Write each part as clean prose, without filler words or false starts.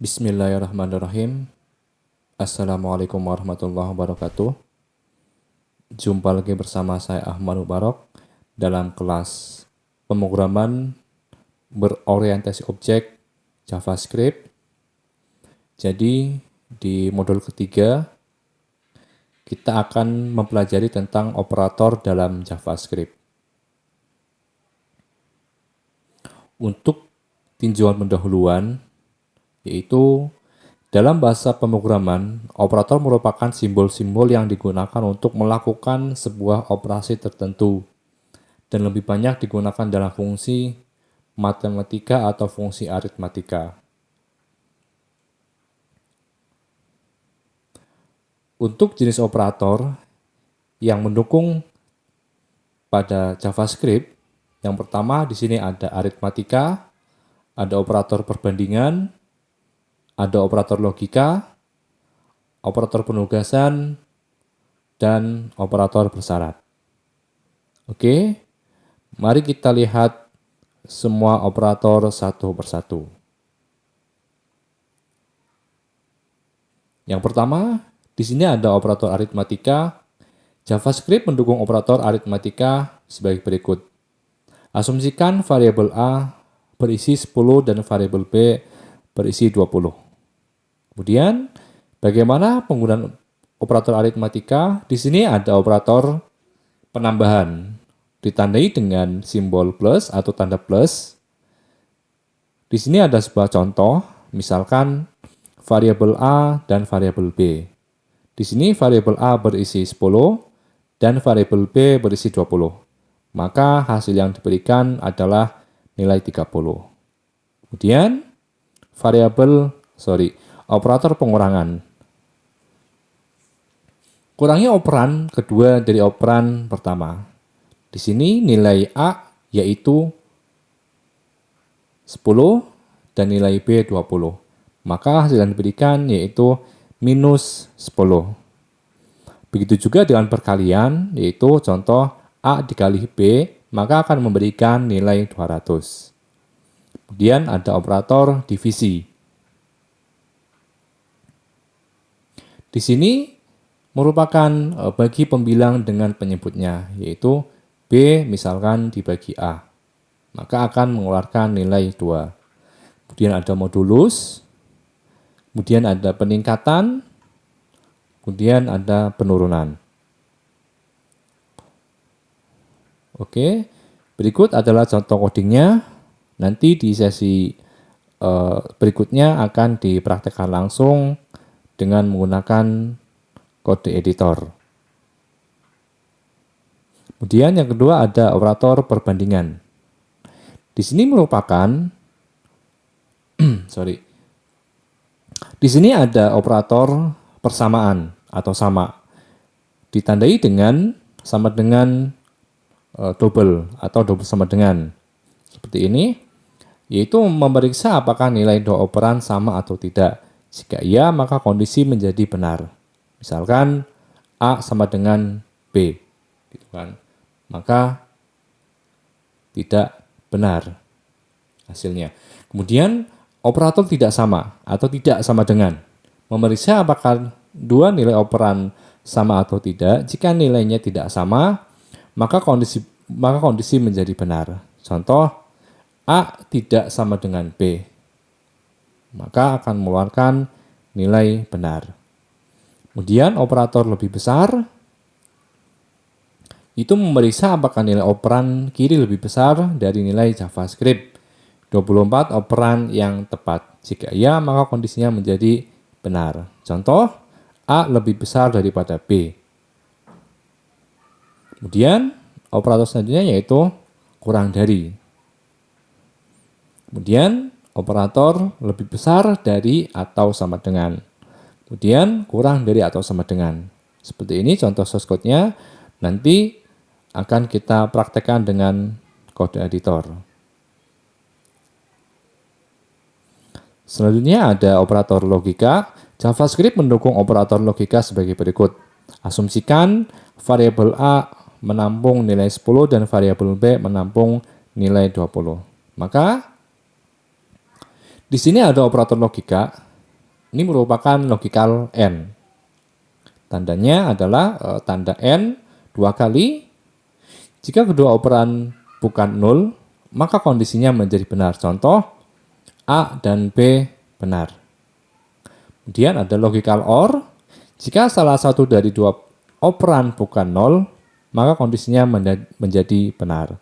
Bismillahirrahmanirrahim. Assalamualaikum warahmatullahi wabarakatuh. Jumpa lagi bersama saya Ahmad Mubarak dalam kelas pemrograman berorientasi objek JavaScript. Jadi di modul ketiga kita akan mempelajari tentang operator dalam JavaScript. Untuk tinjauan pendahuluan, yaitu dalam bahasa pemrograman, operator merupakan simbol-simbol yang digunakan untuk melakukan sebuah operasi tertentu dan lebih banyak digunakan dalam fungsi matematika atau fungsi aritmatika. Untuk jenis operator yang mendukung pada JavaScript, yang pertama di sini ada aritmatika, ada operator perbandingan, ada operator logika, operator penugasan, dan operator bersyarat. Oke, mari kita lihat semua operator satu persatu. Yang pertama, di sini ada operator aritmatika. JavaScript mendukung operator aritmatika sebagai berikut. Asumsikan variabel A berisi 10 dan variabel B berisi 20. Kemudian, bagaimana penggunaan operator aritmatika? Di sini ada operator penambahan, ditandai dengan simbol plus atau tanda plus. Di sini ada sebuah contoh, misalkan variabel A dan variabel B. Di sini variabel A berisi 10 dan variabel B berisi 20. Maka hasil yang diberikan adalah nilai 30. Kemudian operator pengurangan. Kurangi operan kedua dari operan pertama. Di sini nilai A yaitu 10 dan nilai B 20. Maka hasil yang diberikan yaitu minus 10. Begitu juga dengan perkalian, yaitu contoh A dikali B, maka akan memberikan nilai 200. Kemudian ada operator divisi. Di sini merupakan bagi pembilang dengan penyebutnya, yaitu B misalkan dibagi A, maka akan mengeluarkan nilai 2. Kemudian ada modulus, kemudian ada peningkatan, kemudian ada penurunan. Oke, berikut adalah contoh codingnya. Nanti di sesi berikutnya akan dipraktekkan langsung dengan menggunakan kode editor. Kemudian yang kedua ada operator perbandingan. Di sini merupakan Di sini ada operator persamaan atau sama. Ditandai dengan sama dengan double atau double sama dengan. Seperti ini, yaitu memeriksa apakah nilai dua operan sama atau tidak. Jika iya, maka kondisi menjadi benar. Misalkan A sama dengan B, gitu kan. Maka tidak benar hasilnya. Kemudian operator tidak sama atau tidak sama dengan. Memeriksa apakah dua nilai operan sama atau tidak. Jika nilainya tidak sama, maka kondisi menjadi benar. Contoh, A tidak sama dengan B, maka akan mengeluarkan nilai benar. Kemudian operator lebih besar, itu memeriksa apakah nilai operan kiri lebih besar dari nilai JavaScript 24 operan yang tepat. Jika iya, maka kondisinya menjadi benar. Contoh, A lebih besar daripada B. Kemudian operator selanjutnya yaitu kurang dari. Kemudian operator lebih besar dari atau sama dengan. Kemudian kurang dari atau sama dengan. Seperti ini contoh source code-nya. Nanti akan kita praktekkan dengan kode editor. Selanjutnya ada operator logika. JavaScript mendukung operator logika sebagai berikut. Asumsikan variabel A menampung nilai 10 dan variabel B menampung nilai 20. Maka di sini ada operator logika Ini merupakan logical AND. Tandanya adalah tanda AND 2 kali. Jika kedua operan bukan 0, maka kondisinya menjadi benar. Contoh, A dan B benar. Kemudian ada logical OR. Jika salah satu dari dua operan bukan 0, maka kondisinya menjadi benar.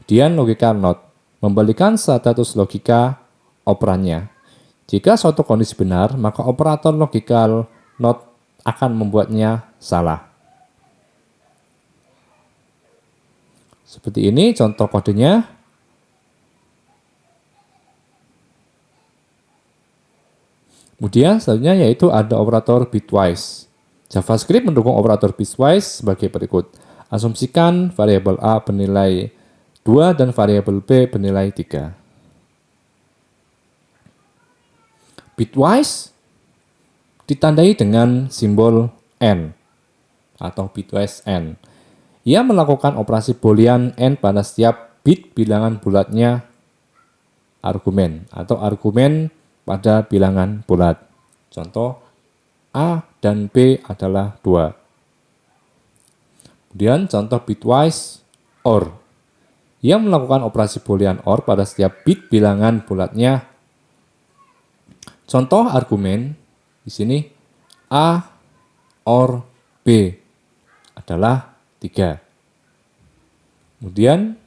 Kemudian logical NOT. Membalikan status logika operannya. Jika suatu kondisi benar, maka operator logical NOT akan membuatnya salah. Seperti ini contoh kodenya. Kemudian selanjutnya yaitu ada operator bitwise. JavaScript mendukung operator bitwise sebagai berikut. Asumsikan variabel A bernilai 2 dan variabel B bernilai 3. Bitwise ditandai dengan simbol AND atau bitwise AND. Ia melakukan operasi boolean AND pada setiap bit bilangan bulatnya argumen atau argumen pada bilangan bulat. Contoh, A dan B adalah 2. Kemudian contoh bitwise OR. Ia melakukan operasi boolean OR pada setiap bit bilangan bulatnya. Contoh argumen di sini A OR B adalah 3. Kemudian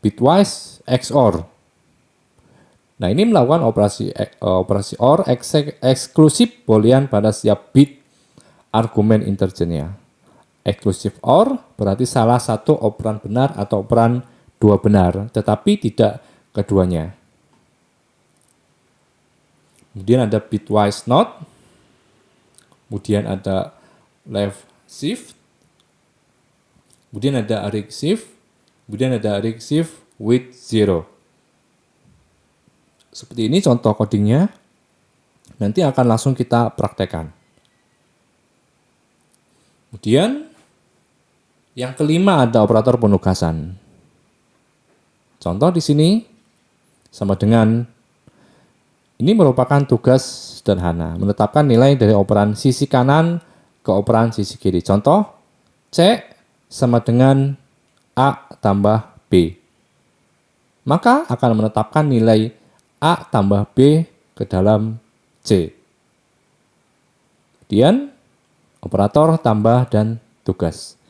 bitwise XOR. Nah, ini melakukan operasi OR eksklusif boolean pada setiap bit argumen interjennya. Eksklusif OR berarti salah satu operan benar atau operan 2 benar, tetapi tidak keduanya. Kemudian ada bitwise NOT, kemudian ada left shift, kemudian ada array shift, kemudian ada array shift with 0. Seperti ini contoh codingnya. Nanti akan langsung kita praktekkan. Kemudian yang kelima ada operator penugasan. Contoh di sini sama dengan ini merupakan tugas sederhana, menetapkan nilai dari operan sisi kanan ke operan sisi kiri. Contoh, C sama dengan A tambah B. Maka akan menetapkan nilai A tambah B ke dalam C. Kemudian, operator tambah dan tugas.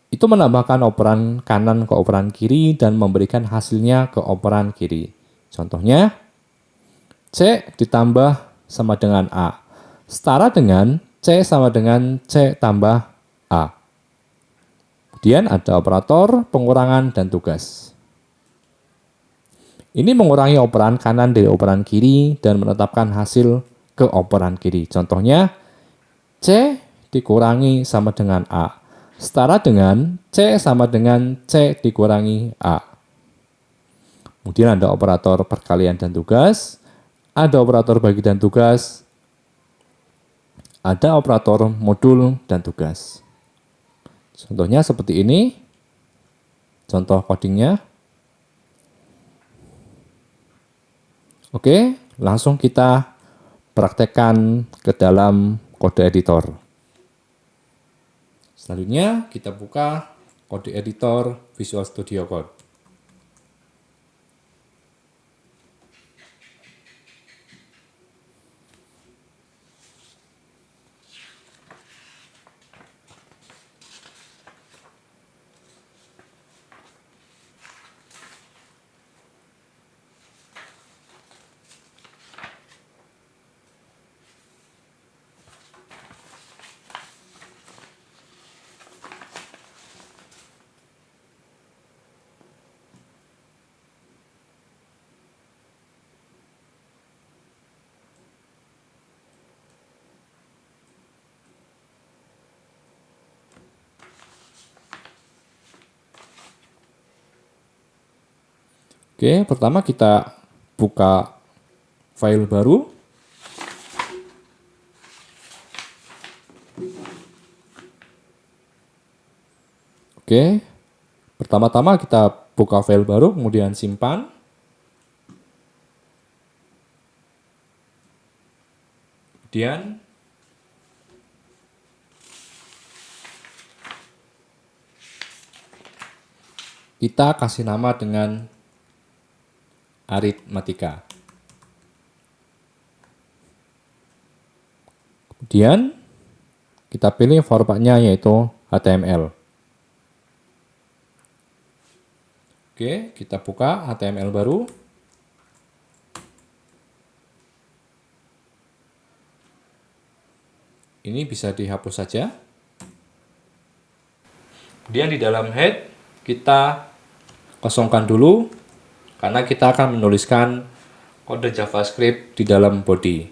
Itu menambahkan operan kanan ke operan kiri dan memberikan hasilnya ke operan kiri. Contohnya, C ditambah sama dengan A. Setara dengan C sama dengan C tambah A. Kemudian ada operator pengurangan dan tugas. Ini mengurangi operan kanan dari operan kiri dan menetapkan hasil ke operan kiri. Contohnya, C dikurangi sama dengan A. Setara dengan C sama dengan C dikurangi A. Kemudian ada operator perkalian dan tugas. Ada operator bagi dan tugas, ada operator modul dan tugas. Contohnya seperti ini, contoh codingnya. Oke, langsung kita praktekkan ke dalam kode editor. Selanjutnya kita buka kode editor Visual Studio Code. Oke, pertama kita buka file baru. Oke, pertama-tama kita buka file baru, kemudian simpan. Kemudian kita kasih nama dengan aritmatika. Kemudian kita pilih formatnya yaitu HTML. Oke, kita buka HTML baru. Ini bisa dihapus saja. Kemudian di dalam head kita kosongkan dulu karena kita akan menuliskan kode JavaScript di dalam body.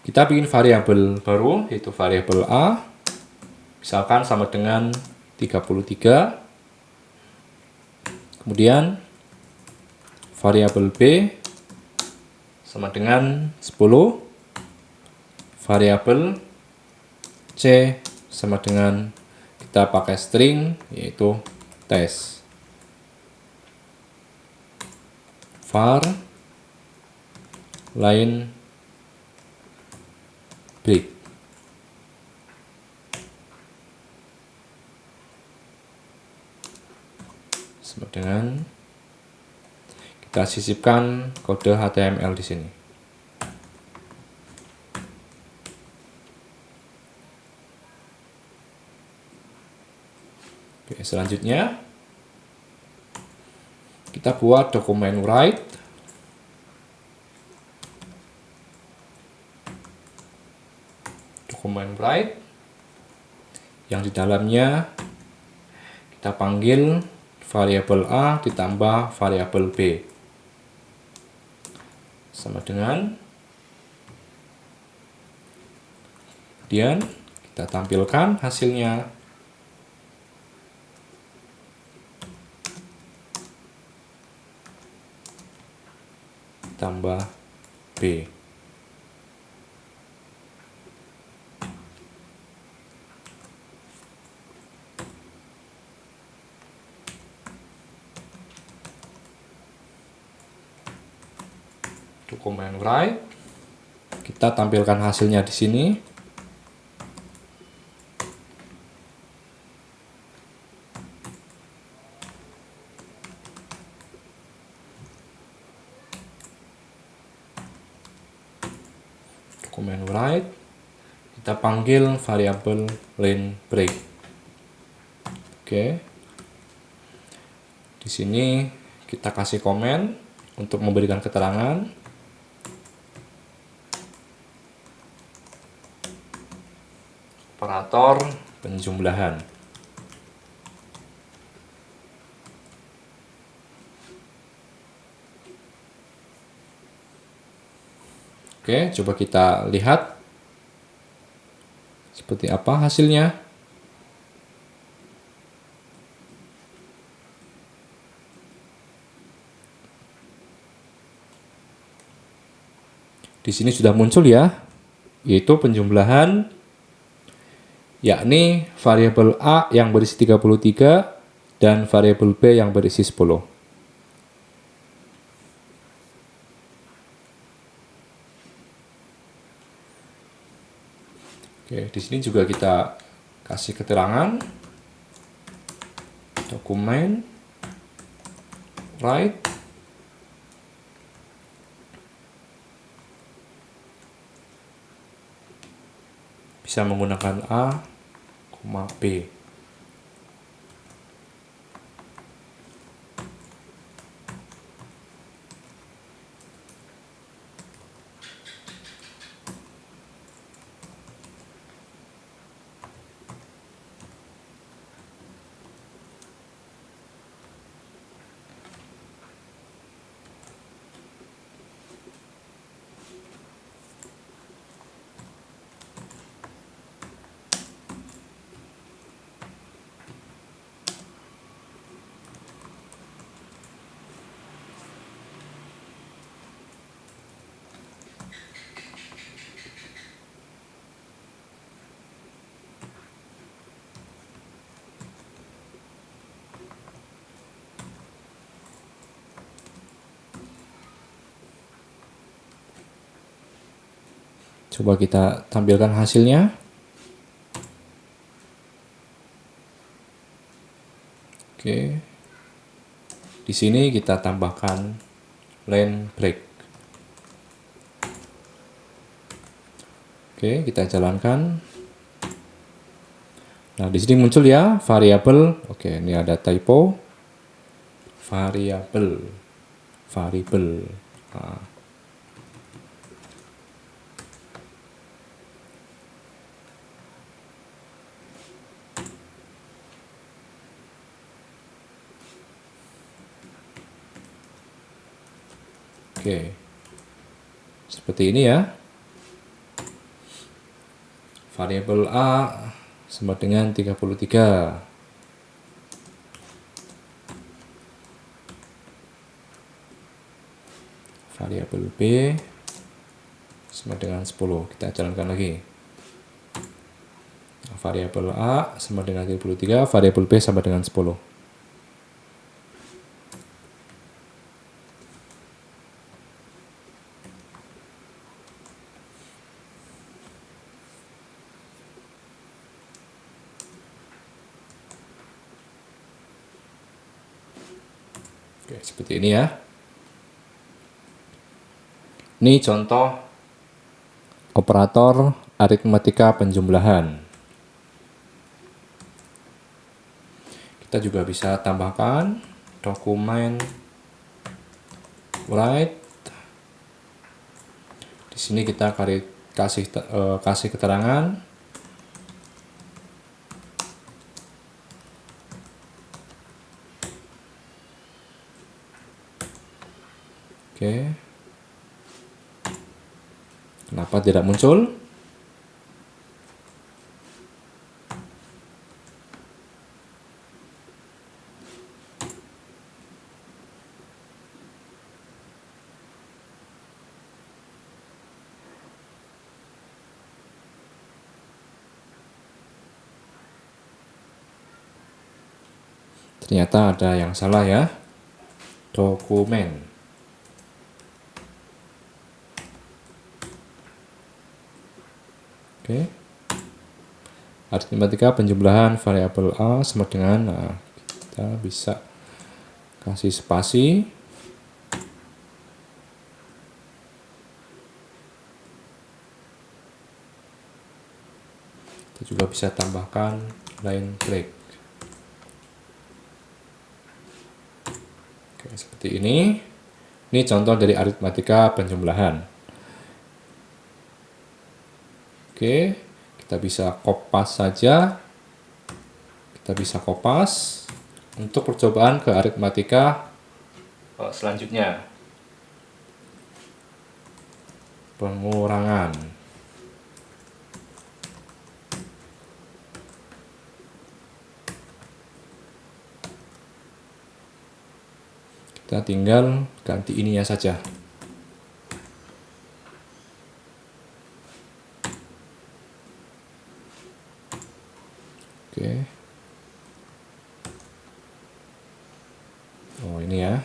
Kita bikin variabel baru yaitu variabel A. Misalkan sama dengan 33. Kemudian variabel B sama dengan 10. Variabel C sama dengan kita pakai string yaitu test. Var line break. Sama dengan kita sisipkan kode HTML di sini. Oke, selanjutnya kita buat dokumen write. Dokumen write yang di dalamnya kita panggil variabel A ditambah variabel B. Sama dengan, kemudian kita tampilkan hasilnya. Tambah B. Dokumen write. Kita tampilkan hasilnya di sini. Dokumen write. Kita panggil variabel line break. Oke. Di sini kita kasih komen untuk memberikan keterangan. Operator penjumlahan. Oke, coba kita lihat seperti apa hasilnya. Di sini sudah muncul ya, yaitu penjumlahan, yakni variabel A yang berisi 33 dan variabel B yang berisi 10. Oke, di sini juga kita kasih keterangan dokumen write bisa menggunakan A, B. Coba kita tampilkan hasilnya. Oke. Di sini kita tambahkan line break. Oke, kita jalankan. Nah, di sini muncul ya variabel. Oke, ini ada typo. Variabel. Nah. Oke. Seperti ini ya. Variabel A sama dengan 33. Variabel B sama dengan 10. Kita jalankan lagi. Variabel A sama dengan 33, variabel B sama dengan 10. Oke, seperti ini ya. Ini contoh operator aritmatika penjumlahan. Kita juga bisa tambahkan dokumen write. Di sini kita kasih keterangan. Oke. Kenapa tidak muncul? Ternyata ada yang salah ya. Dokumen. Oke. Aritmatika penjumlahan variabel A sama dengan, nah, kita bisa kasih spasi. Kita juga bisa tambahkan line break. Oke, seperti ini. Ini contoh dari aritmatika penjumlahan. Oke, kita bisa kopas saja. Kita bisa kopas untuk percobaan ke aritmatika selanjutnya. Pengurangan. Kita tinggal ganti ininya saja. Oke. Oh, ini ya.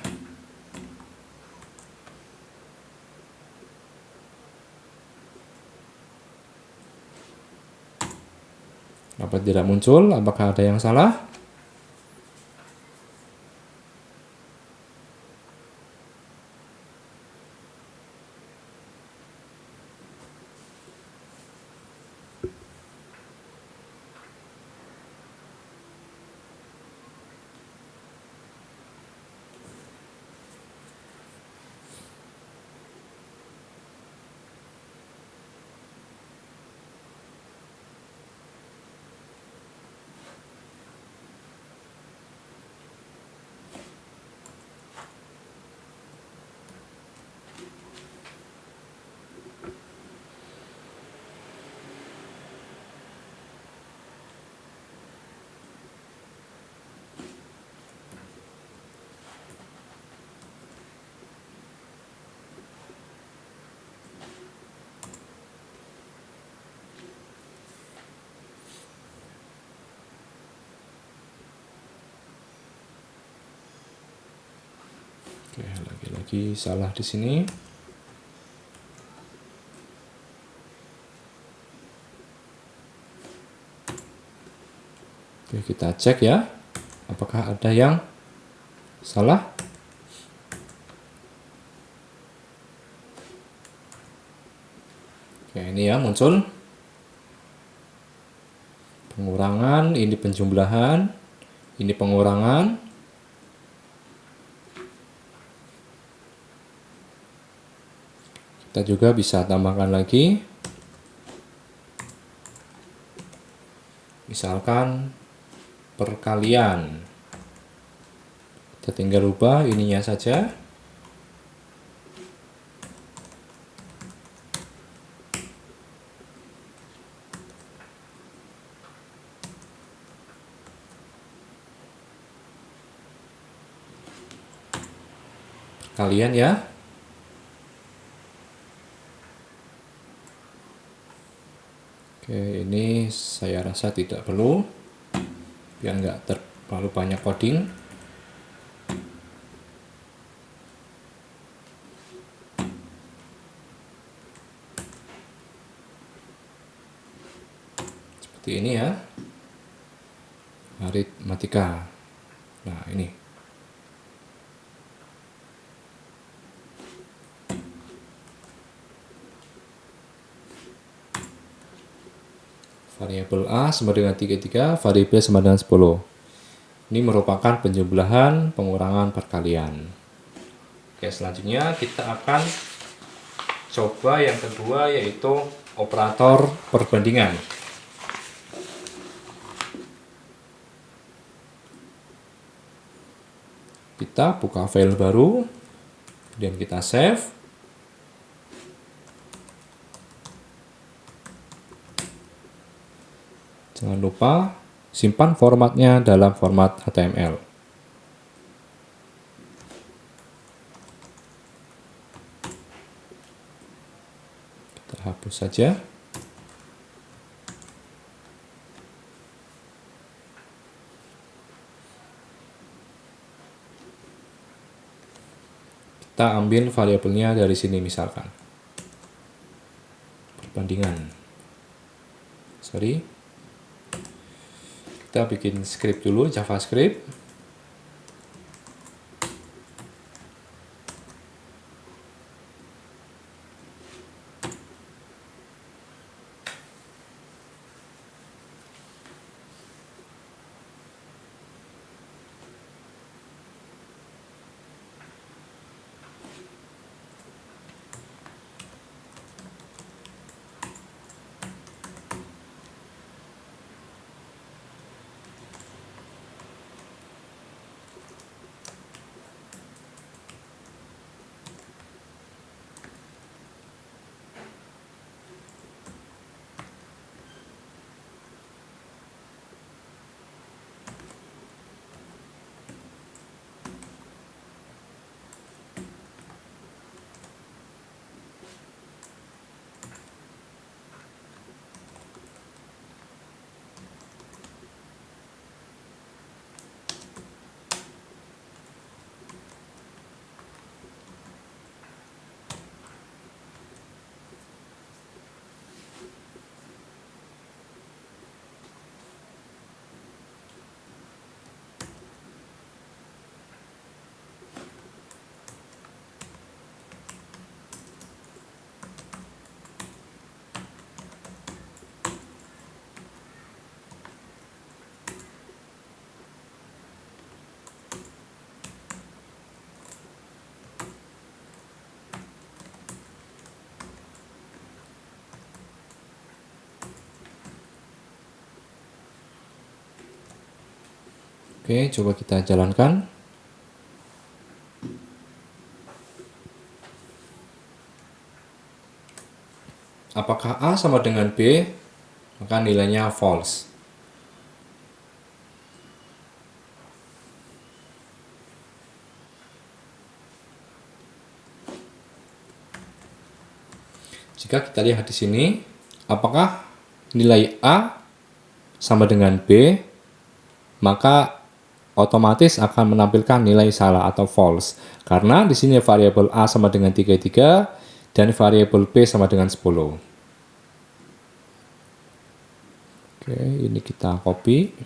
Apa tidak muncul? Apakah ada yang salah? Oke, lagi-lagi salah di sini. Oke, kita cek ya, apakah ada yang salah. Oke, ini ya muncul pengurangan, ini penjumlahan, ini pengurangan. Kita juga bisa tambahkan lagi, misalkan perkalian. Kita tinggal ubah ininya saja. Perkalian ya. Oke, ini saya rasa tidak perlu, biar nggak terlalu banyak coding. Seperti ini ya, aritmatika. Nah, ini. Variabel A sama dengan 33, variabel sama dengan 10. Ini merupakan penjumlahan, pengurangan, perkalian. Oke, selanjutnya kita akan coba yang kedua, yaitu operator perbandingan. Kita buka file baru, kemudian kita save. Jangan lupa simpan formatnya dalam format HTML. Kita hapus saja. Kita ambil variabelnya dari sini misalkan. Perbandingan. Kita bikin script dulu, JavaScript. Oke, coba kita jalankan. Apakah A sama dengan B? Maka nilainya false. Jika kita lihat di sini, apakah nilai A sama dengan B, maka otomatis akan menampilkan nilai salah atau false. Karena di sini variabel A sama dengan 33 dan variabel B sama dengan 10. Oke, ini kita copy.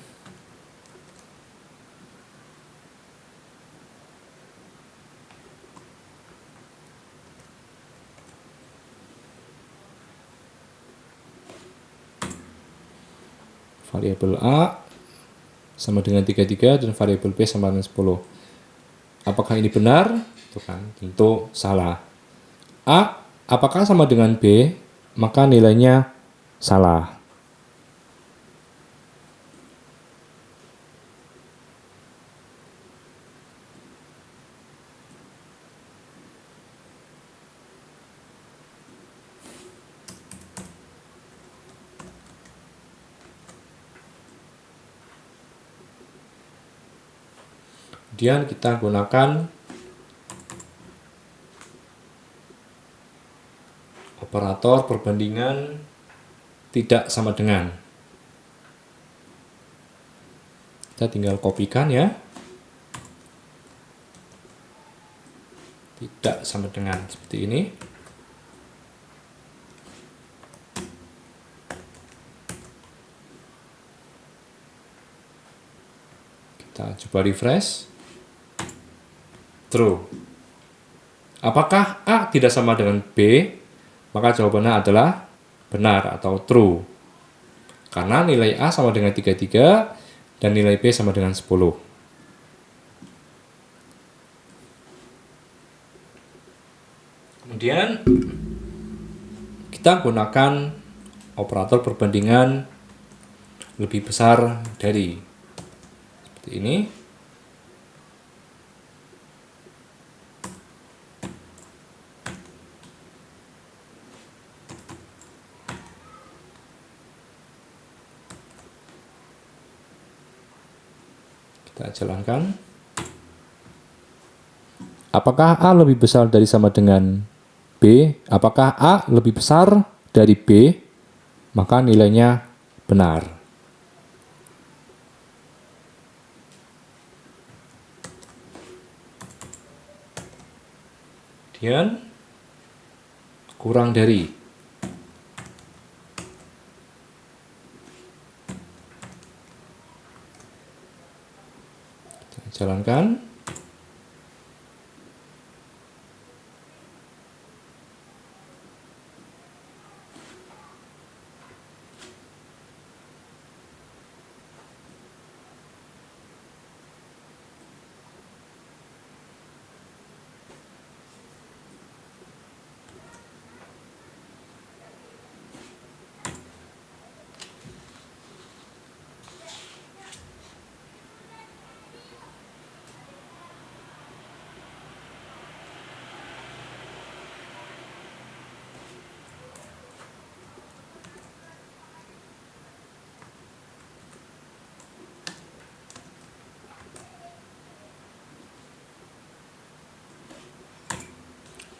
variabel A sama dengan 33 dan variabel B sama dengan 10. Apakah ini benar? Itu kan tentu salah. A apakah sama dengan B? Maka nilainya salah. Kemudian kita gunakan operator perbandingan tidak sama dengan. Kita tinggal kopikan ya. Tidak sama dengan seperti ini. Kita coba refresh. True. Apakah A tidak sama dengan B? Maka jawabannya adalah benar atau true. Karena nilai A sama dengan 33 dan nilai B sama dengan 10. Kemudian kita gunakan operator perbandingan lebih besar dari. Seperti ini. Kita jalankan. Apakah A lebih besar dari sama dengan B? Apakah A lebih besar dari B? Maka nilainya benar. Kemudian kurang dari. Kita jalankan.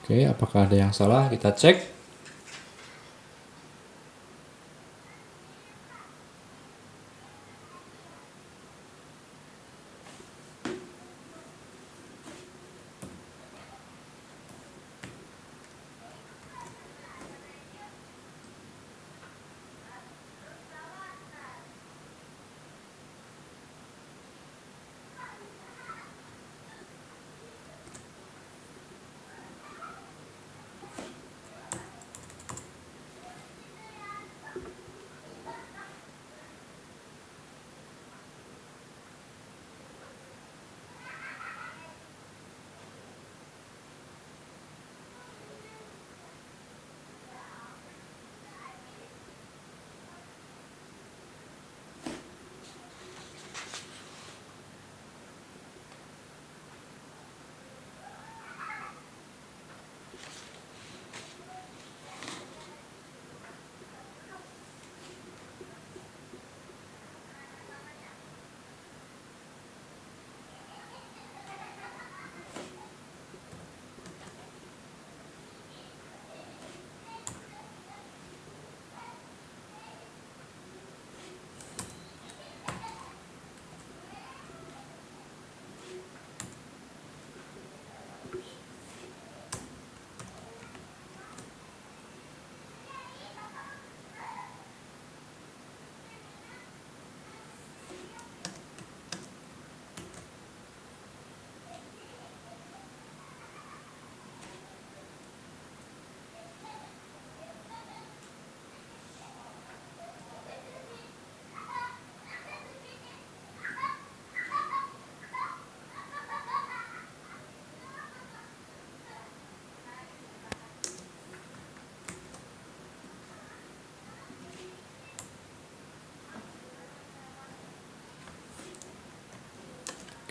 Oke, apakah ada yang salah? Kita cek.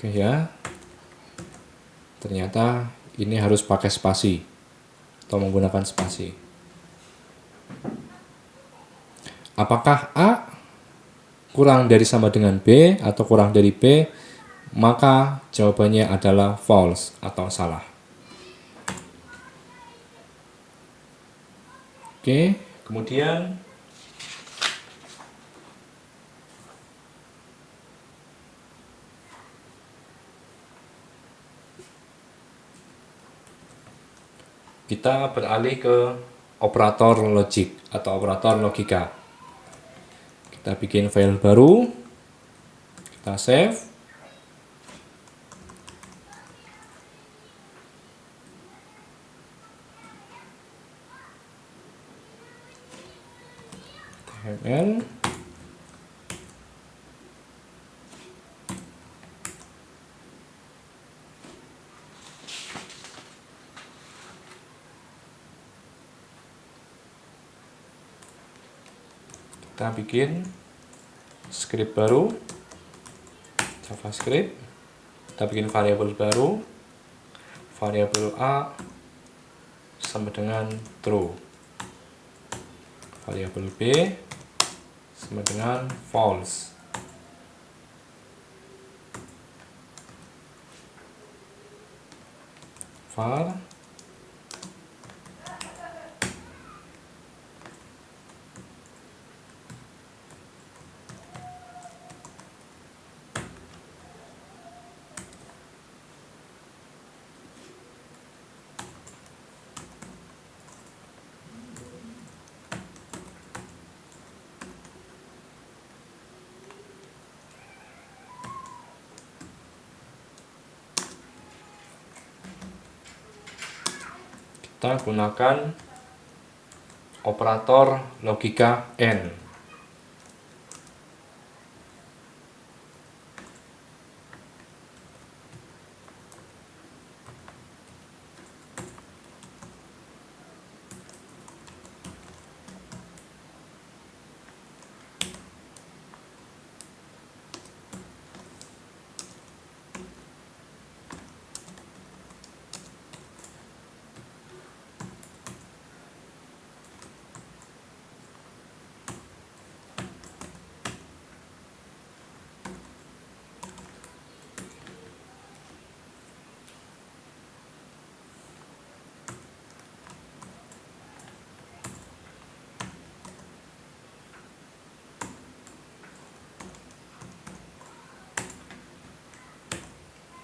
Oke ya, ternyata ini harus pakai spasi atau menggunakan spasi. Apakah A kurang dari sama dengan B atau kurang dari B? Maka jawabannya adalah false atau salah. Oke, kemudian kita beralih ke operator logik atau operator logika. Kita bikin file baru, kita save. HTML. Kita bikin script baru, JavaScript. Kita bikin variabel baru, variabel A sama dengan true, variabel B sama dengan false. Var kita gunakan operator logika AND.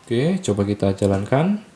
Oke, coba kita jalankan.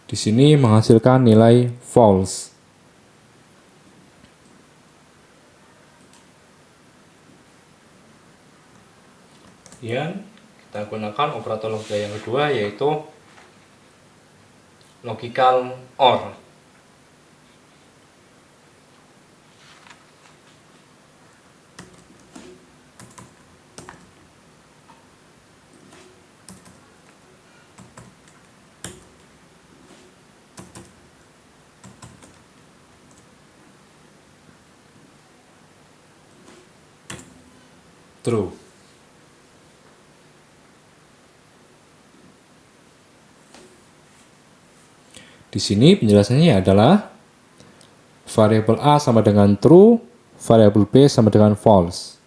Di sini menghasilkan nilai false. Kemudian kita gunakan operator logika yang kedua, yaitu logical OR. True. Di sini penjelasannya adalah variabel A sama dengan true, variabel B sama dengan false.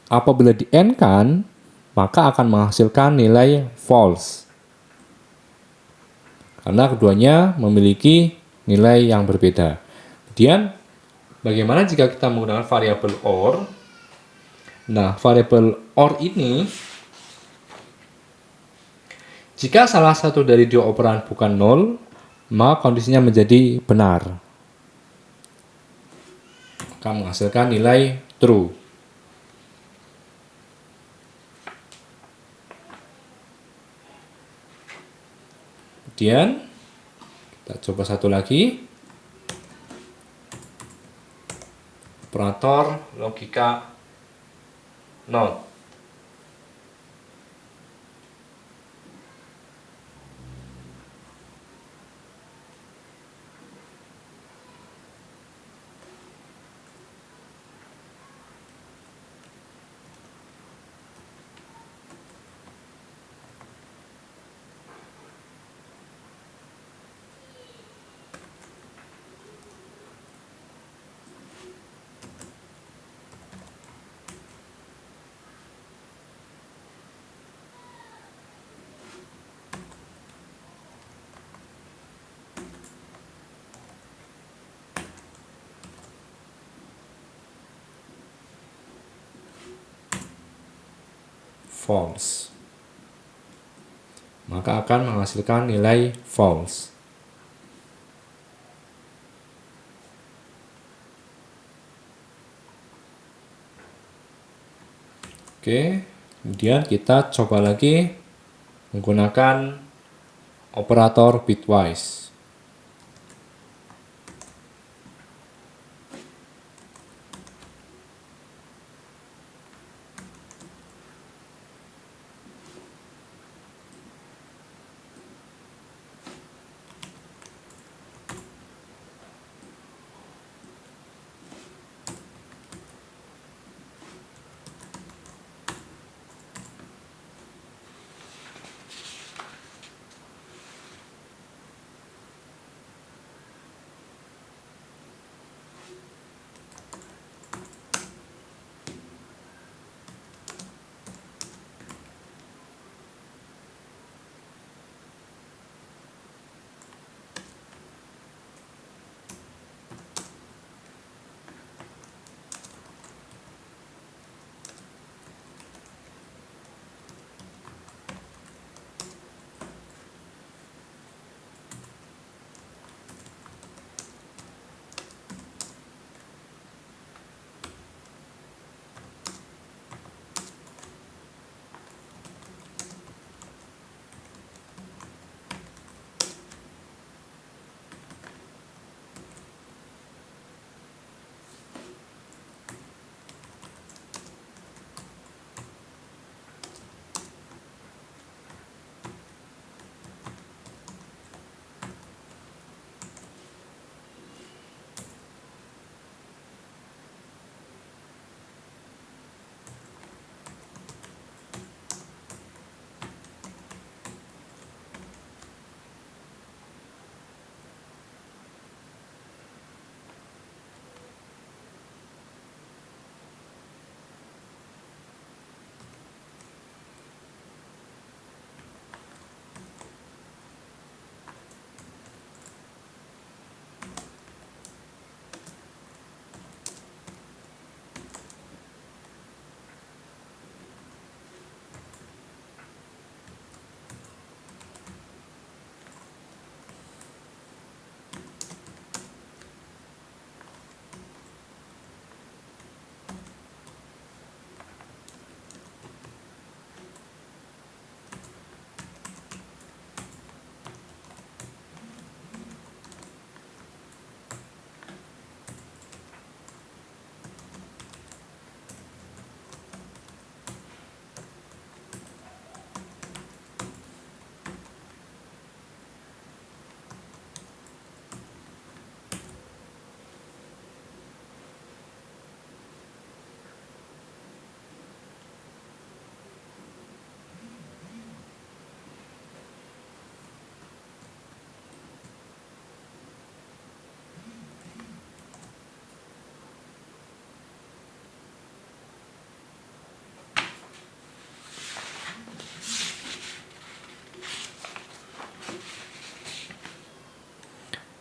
Apabila di AND-kan, maka akan menghasilkan nilai false. Karena keduanya memiliki nilai yang berbeda. Kemudian, bagaimana jika kita menggunakan variabel OR? Nah, variabel OR ini, jika salah satu dari dua operan bukan 0, maka kondisinya menjadi benar. Maka menghasilkan nilai true. Kemudian kita coba satu lagi. Operator logika not. False, maka akan menghasilkan nilai false. Oke, kemudian kita coba lagi menggunakan operator bitwise.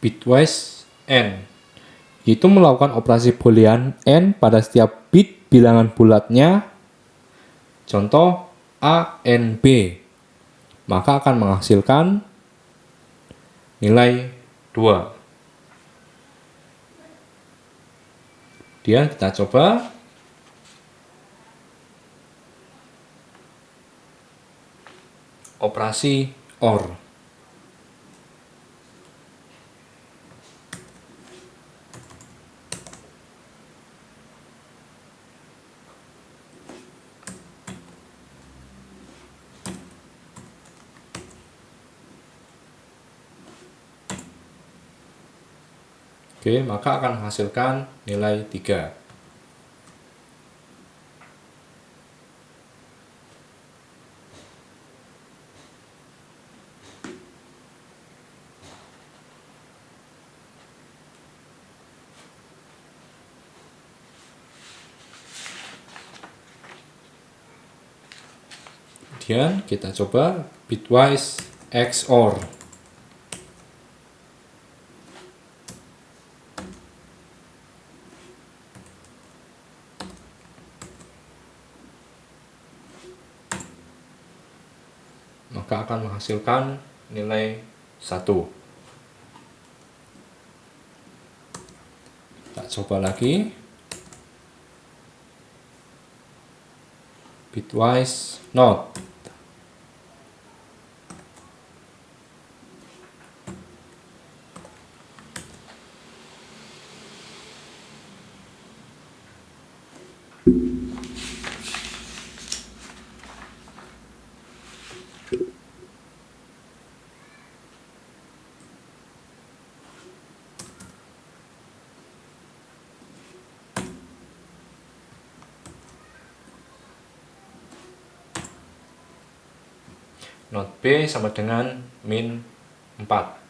Bitwise n, yaitu melakukan operasi boolean n pada setiap bit bilangan bulatnya, contoh a, n, b, maka akan menghasilkan nilai 2. Kemudian kita coba operasi OR. Oke, maka akan menghasilkan nilai 3. Kemudian kita coba bitwise XOR. Maka akan menghasilkan nilai 1. Kita coba lagi. Bitwise NOT. Not B sama dengan min 4.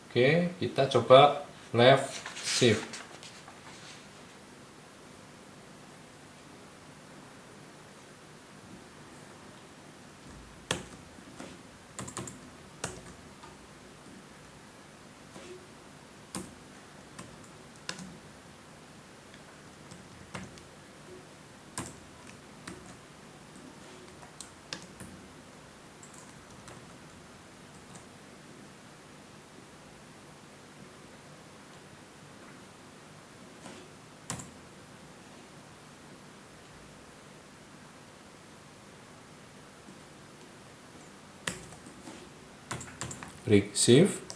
Oke, kita coba left shift. Break shift.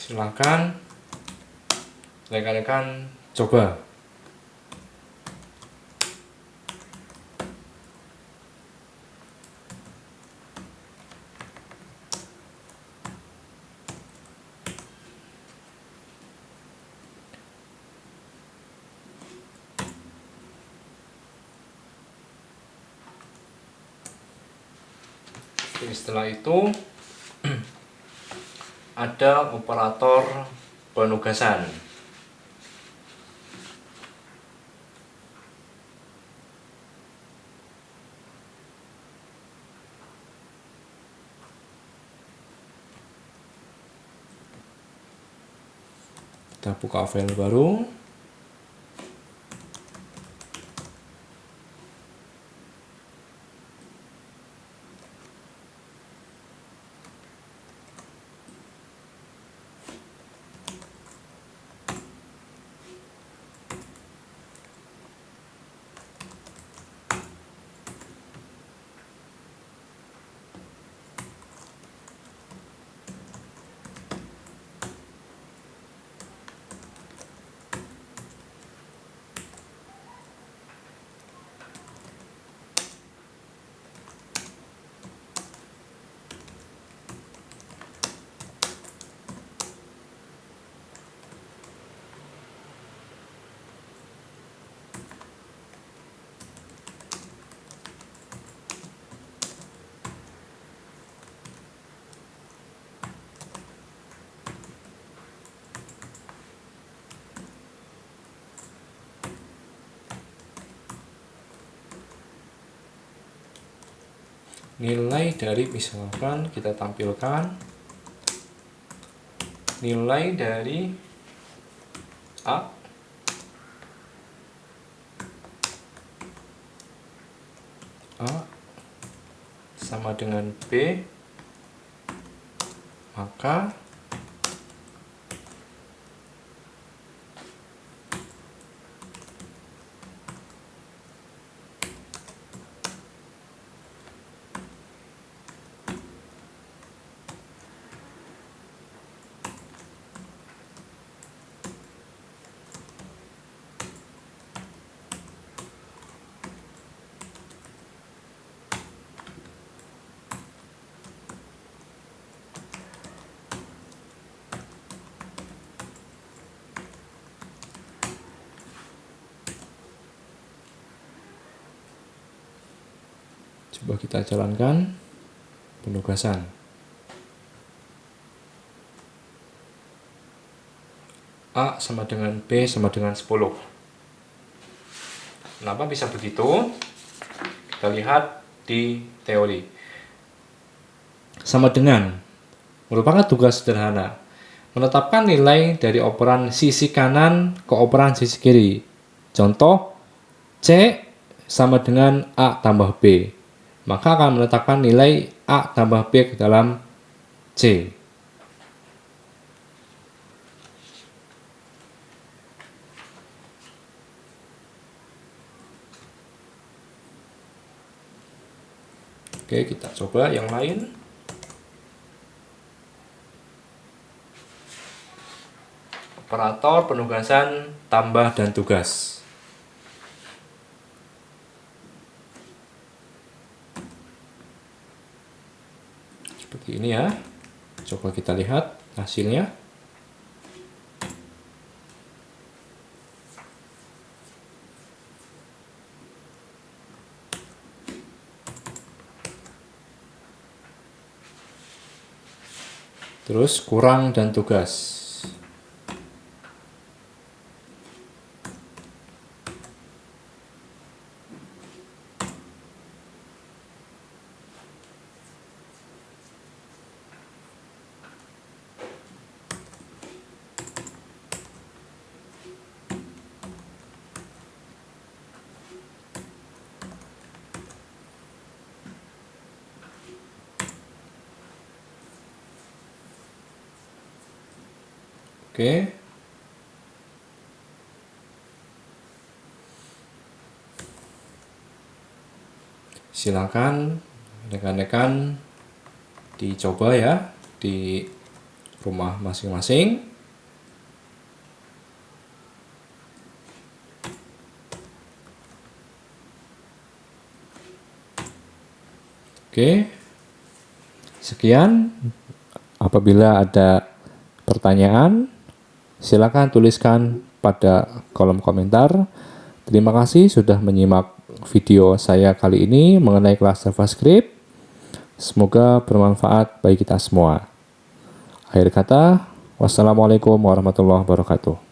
Silakan rekan-rekan coba. Setelah itu ada operator penugasan. Kita buka file baru. nilai dari, misalkan kita tampilkan nilai dari A sama dengan B, maka coba kita jalankan penugasan. A sama dengan B sama dengan 10. Kenapa bisa begitu? Kita lihat di teori. Sama dengan merupakan tugas sederhana. Menetapkan nilai dari operan sisi kanan ke operan sisi kiri. Contoh, C sama dengan A tambah B. Maka akan menetapkan nilai A tambah B ke dalam C. Oke, kita coba yang lain. Operator penugasan tambah dan tugas. Seperti ini ya. Coba kita lihat hasilnya. Terus kurang dan tugas. Oke. Silakan rekan-rekan dicoba ya di rumah masing-masing. Oke. Sekian. Apabila ada pertanyaan, silakan tuliskan pada kolom komentar. Terima kasih sudah menyimak video saya kali ini mengenai kelas JavaScript. Semoga bermanfaat bagi kita semua. Akhir kata, wassalamualaikum warahmatullahi wabarakatuh.